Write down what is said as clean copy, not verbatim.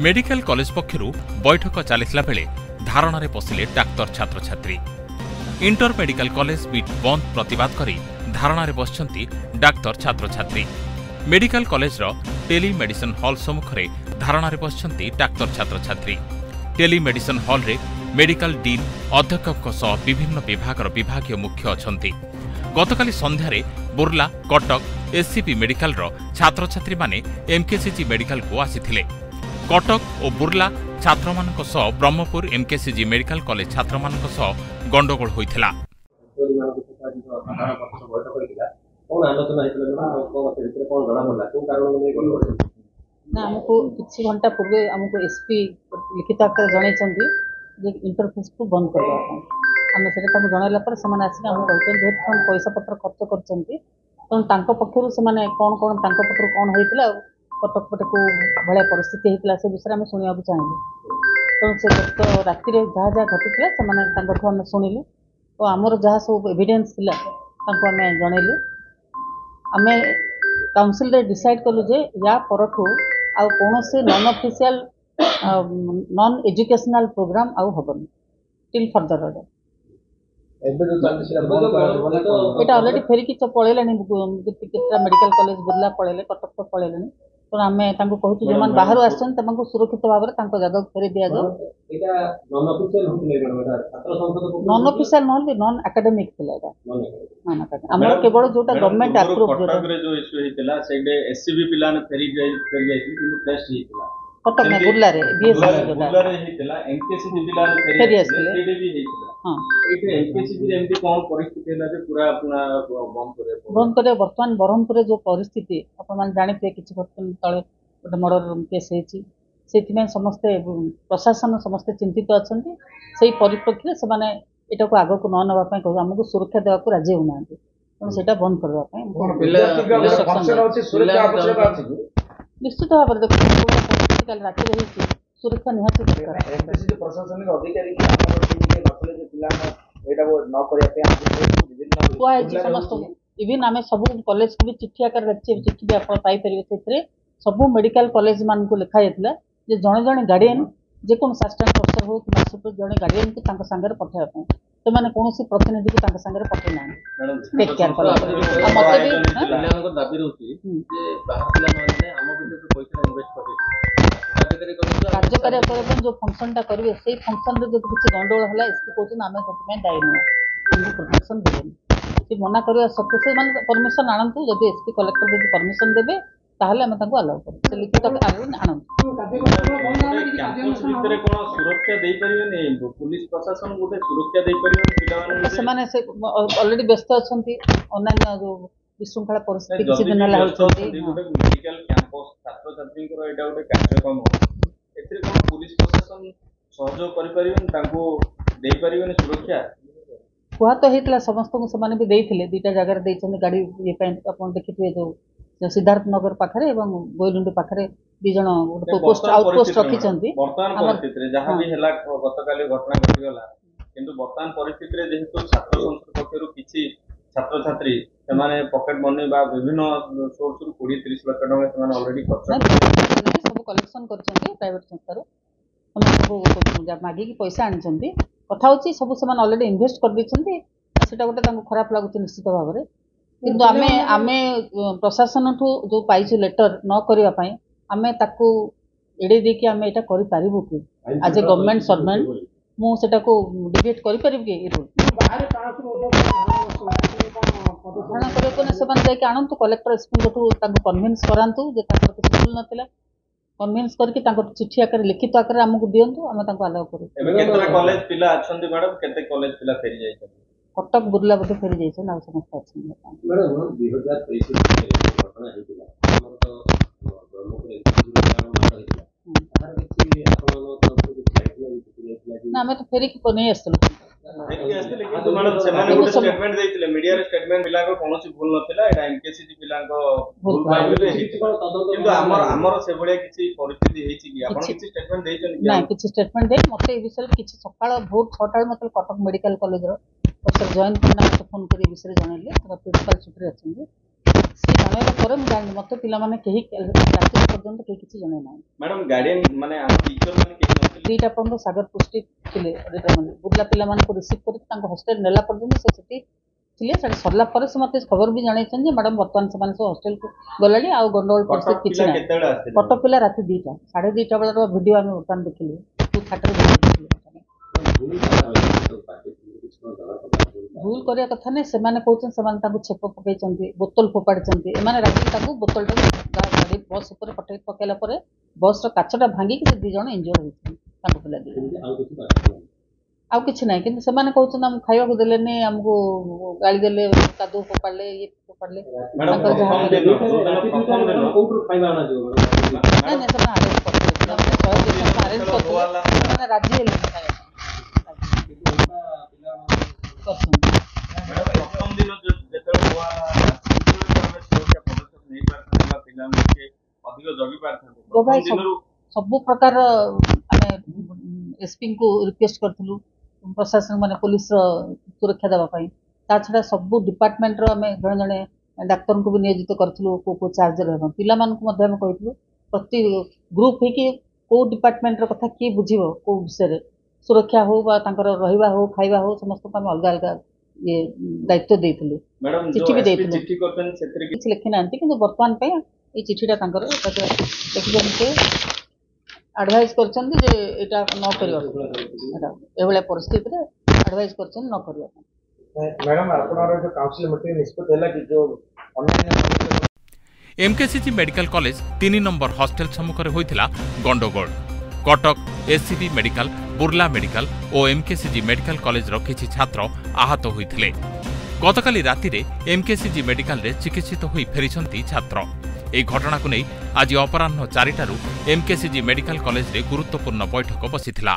Medical college पक्षरु बैठक चलिथिला बेले धारणारे पशिले doctor छात्र छात्री। इंटर मेडिकल कॉलेज बीट बंद प्रतिवाद करी धारणारे बसचंती डाक्तर छात्र छात्री। मेडिकल कॉलेज रो टेलीमेडिसिन हॉल सम्मुखरे धारणारे बसचंती डाक्तर छात्र छात्री। टेलीमेडिसिन हॉल रे मेडिकल डीन अध्यक्षक सह विभिन्न विभागर विभागीय मुख्य अछंती। गतकाली संध्यारे बुर्ला कटक एससीपी मेडिकल रो छात्र छात्री माने एमकेसीजी मेडिकल को आसीथिले। कटक और बुर्ला छात्र मानक सह ब्रह्मपुर एमकेसीजी मेडिकल कॉलेज छात्र मानक सह गंडगोल होइथिला। हमको किसी घंटा पूर्व हमको एसपी लिखित आकार जनइछंती जे इंटरफेस को बंद करबा आम से जनइला पर से आसिक आम कहते जेहेतु पैसा पत्र खर्च करछंती तो तांको पक्षरु से माने कोन कोन तांको पत्र कोन होइतिला कटक पटे को भले परिस्थिति होइतिला से विषय में सुनिया चाहिए। तो से गत राति रे जहा जहा घटितिला से माने तांको हम सुनिलु और हमर जहा सब एविडेंस थिला तांको हम जनइलु। आमे काउंसिल रे डिसाइड कलु जे या परठू आ कौन से non official non educational programme आउ हबन टिल फर्दर ऑर्डर एटा ऑलरेडी फेरिकी पळेलानी केतरा मेडिकल कॉलेज बुर्ला पळेले कटक तो पळेलानी तो आमे तांको कहूची जे मान बाहर आछन तमको सुरक्षित भाबरे तांको जगह फेरि दिया जाओ। एटा नॉन ऑफिशियल होतले मेडम छात्र संसद non official non non academic थिला एटा नॉन एकेडमिक हमर केवल जोटा गवर्नमेंट अप्रूव कटक रे जो इश्यू हेतिला सेडे एससीबी पिलाने फेरि जाई किंतु टेस्ट हेतिला कटक में बुर्ला रे बीएससी जोटा बुर्ला रे हेतिला एमकेसीजी पिलाने फेरि आसीले सेडे भी हेतिला। हां एटे एमकेसीजी रे एमती कोन परिस्थिति होला जे पूरा अपना बंद करे वर्तमान ब्रह्मपुर जो परिस्थिति अपन मान जानिते किछि वर्तमान तळे गोटे मर्डर केस हेछि सेति समस्त प्रशासन समस्त चिंतित अछंती सेही परिप्रेक्षी से माने एटा को आगो को न नबा पय कहू हमको सुरक्षा देवा को राजी होनांती तो सेटा बंद करबा पय निश्चित भाव रे देखो कल राति रही सुरक्षा निहाती दरकार एमकेसीजी प्रशासनिक अधिकारी की हमर टीम के नखले जे पिला एटा वो न करिया पे हम विभिन्न को है समस्त इवन आमे सब कॉलेज को भी चिट्ठी आकार रखछि चिट्ठी भी आपण पाई परिबे सेतरे सब मेडिकल कॉलेज मान को लिखा जायतिला जे जणे जणे गार्डियन जे कोन असिस्टेंट प्रोफेसर हो कि मास्टर जणे गार्डियन को तांका संगे पठाय पे तो माने कोनोसी प्रतिनिधि को तांका संगे पठाय ना टेक केयर करा मते भी पिलांको दाबी रहउची जे बाहर पिला माने हम बिजनेस पैसा इन्वेस्ट करे कार्यकारी करबन जो फंक्शन टा करिवे सेही फंक्शन रे जदि किछि गंडोळ हला इसकी कोचिन आमे सतमे दाई न हमको प्रोटेक्शन देबे से मना करवा सत्य से माने परमिशन आनंतु जदि एसपी कलेक्टर जदि परमिशन देबे ताहले हम ताको अलाउ कर से लिखित आनंद आनंद कैंपस भीतर कोन सुरक्षा देई परिबे नै पुलिस प्रशासन गोटे सुरक्षा देई परिबे पिला माने से माने से ऑलरेडी व्यस्त अछंती ऑनलाइन जो विशृंखला परिस्थिति किछि दिन ला होछंती मेडिकल कैंपस छात्र छात्री को एटा गोटे कार्यक्रम एथिरे कोन पुलिस प्रशासन सहयोग करि परिबे ताको देई परिबे सुरक्षा कुआ तो हेतला समस्त को समान भी देइथिले दुटा जगह देइछन गाड़ी ये पे अपन देखिथिए जो सिद्धार्थ नगर पाखरे एवं गोइलुंडी पाखरे दि जण पोस्ट आउटपोस्ट रखिछंती वर्तमान परिस्थिति रे जहां भी हेला गतकाली घटना घटि गला किंतु वर्तमान परिस्थिति रे जेहेतु छात्र संसद पक्षरु किछि छात्र छात्री सेमाने पॉकेट मनी बा विभिन्न सोर्स रु 20-30 लाख टका सेमाने ऑलरेडी खर्च सब कलेक्शन करछंती प्राइवेट संस्था रो हम सब मागी की पैसा आनछंती कथा होची सब सेमान ऑलरेडी इन्वेस्ट कर दिछंती सेटा गोटे तांको खराब लागुची निश्चित भाव रे किंतु आमे प्रशासन ठू जो पाइछु लेटर न करिवा पई आमे ताकू एडे दे कि आमे एटा करि पारिबो कि एज ए गवर्नमेंट सर्वेंट मु सेटा को डिबेट करि परिब कि रूल बाहर 500 करे कोने सेमान जाय कि आनंतु कलेक्टर एसपी ठू ताकू कन्विंस करांतु जे ताकर किछ भूल नथिला कन्विंस करके ताको चिट्ठी आकर लिखित आकर हमकु दियंतु आमे ताको अलाउ करू। एबे केतरा कॉलेज पिला अछंती मैडम केते कॉलेज पिला फेरि जाय कटक बुर्ला बटे फेरि जाय छै ना समस्त अछि मैडम 2023 घटना हेतिला हमर तो ब्रह्मपुर एजुकेशन हेतिला तार किछि आपन तो ना हमें तो फेरि को नै आस्तल किंतु मैडम सेमाने गोटे स्टेटमेंट दैतिले मीडिया रे स्टेटमेंट पिला को कोनोसी भूल नथिला एटा एमकेसीजी पिला को भूल पाइबे किंतु हमर से बळे किछि परिस्थिति हेछि कि आपन किछि स्टेटमेंट दैछन कि ना किछि स्टेटमेंट दे मते ए विषय किछि सकाळ भोर 6टा मतलब कटक मेडिकल कॉलेज रो प्रोफेसर जयंत पन्ना फोन करी विषय जणैले प्रिंसिपल सुप्री अछन सी जणाइला ପରେ ମୁଁ ଜାଣିନି ମତେ ପିଲାମାନେ କେହି ରାତି ପର୍ଯ୍ୟନ୍ତ କେହି କିଛି ଜଣେଇ ନାହିଁ। मैडम गार्डियन माने हम टीचर माने केही नथिले दुईटा पର୍ଯ୍ୟନ୍ତ ସାଗର ପୃଷ୍ଟି ଥିଲେ ମାନେ ବୁର୍ଲା ପିଲାମାନଙ୍କୁ ରିସିଭ୍ କରିକି ତାଙ୍କୁ ହଷ୍ଟେଲ ନେଲା ପର୍ଯ୍ୟନ୍ତ ସେ ସେଠି ଥିଲେ। ସେଠି ସରିଲା ପରେ ସେ ମତେ ଖବର ବି ଜଣେଇଛନ୍ତି ଯେ ମ୍ୟାଡାମ ବର୍ତ୍ତମାନ ସେମାନେ ସବୁ ହଷ୍ଟେଲକୁ गलाडी ଆଉ ଗଣ୍ଡଗୋଳ ପରିସ୍ଥିତି କିଛି ନାହିଁ। केतेବେଳେ आस्ते କଟକ ପିଲା ରାତି 2ଟା 2:30 ବେଳର ଭିଡିଓ ଆମେ ବର୍ତ୍ତମାନ ଦେଖିଲୁ। ତୁ ଖାଟରେ ଦେଖିଲୁ ଭୁଲ କରିବା କଥା ନାହିଁ। ସେମାନେ କହୁଛନ୍ତି ସେମାନେ ତାଙ୍କୁ ଛେପ ପକେଇଛନ୍ତି, ବୋତଲ ଫୋପାଡ଼ିଛନ୍ତି। ଏମାନେ ରାତିରେ ତାକୁ ବୋତଲଟାକୁ ଗାଡ଼ି ବସ୍ ଉପରେ ପକେଇଲା ପରେ ବସ୍ର କାଚଟା ଭାଙ୍ଗିକି ସେ 2 ଜଣ ଇଞ୍ଜୋର ହେଇଛନ୍ତି ତାଙ୍କ ପିଲା ଦି। ଆଉ କିଛି ନାହିଁ କିନ୍ତୁ ସେମାନେ କହୁଛନ୍ତି ଆମକୁ ଖାଇବାକୁ ଦେଲେନି, ଆମକୁ ଗାଳି ଦେଲେ, କାଦୁଅ ଫୋପାଡ଼ିଲେ, ଇଏ ଫୋପାଡ଼ିଲେ। ତାଙ୍କର ଯାହା ନାଇଁ ନାଇଁ ସେମାନେ ଆରେଞ୍ଜ କରିଥିଲେ, ପିଲାମାନେ 100 ଜଣଙ୍କୁ ଆରେଞ୍ଜ କରିଥିଲେ, ସେମାନେ ରାଜି ହେଲେନି ଖାଇବା ପାଇଁ। प्रथम दिन जेतेବେଳେ हुआ सुरक्षा पदक्षेप नहीं पारथां पिला के अधिक जगी पारथां सब प्रकार आमे एसपी को रिक्वेस्ट करथलु प्रशासन माने पुलिस सुरक्षा देबा पई। ता छडा सब डिपार्टमेंट रो आमे जणे जणे डाक्टर को भी नियोजित करथलु को चार्ज रहबा। पिला मान को मध्ये आमे कहिथलु प्रति ग्रुप हे कि को डिपार्टमेंट रो कथा की बुझिबो को विषय रे सुरक्षा हो बा तांकर रहिबा हो खाइबा हो समस्त को आमे अलग अलग ये दायित्व देइथलु। मैडम चिट्ठी भी देइथलु, चिट्ठी करतन सेतरे किछ लिखि नांती किंतु वर्तमान पे ए चिट्ठीटा तांकर देखिजन के एडवाइस करछन जे एटा न करियो एटा एवले परिस्थिति रे एडवाइस करछन न करियो। मैडम आपनर जो काउंसिल मीटिंग निष्पत्ति हैला कि जो online MKCG medical college 3 number hostel सम्मुखरे होइथिला गंडोगोल। Cuttack SCB medical, Burla medical और एमकेसीजी मेडिकल कॉलेज रो किछि छात्र आहत होइथिले। गतकाली राति रे एमकेसीजी मेडिकल रे चिकित्सित होई फेरिछंती छात्र। एई घटना को नहीं आज अपराह्न 4टारू एमकेसीजी मेडिकल कॉलेज रे गुरुत्वपूर्ण बैठक बसिथिला।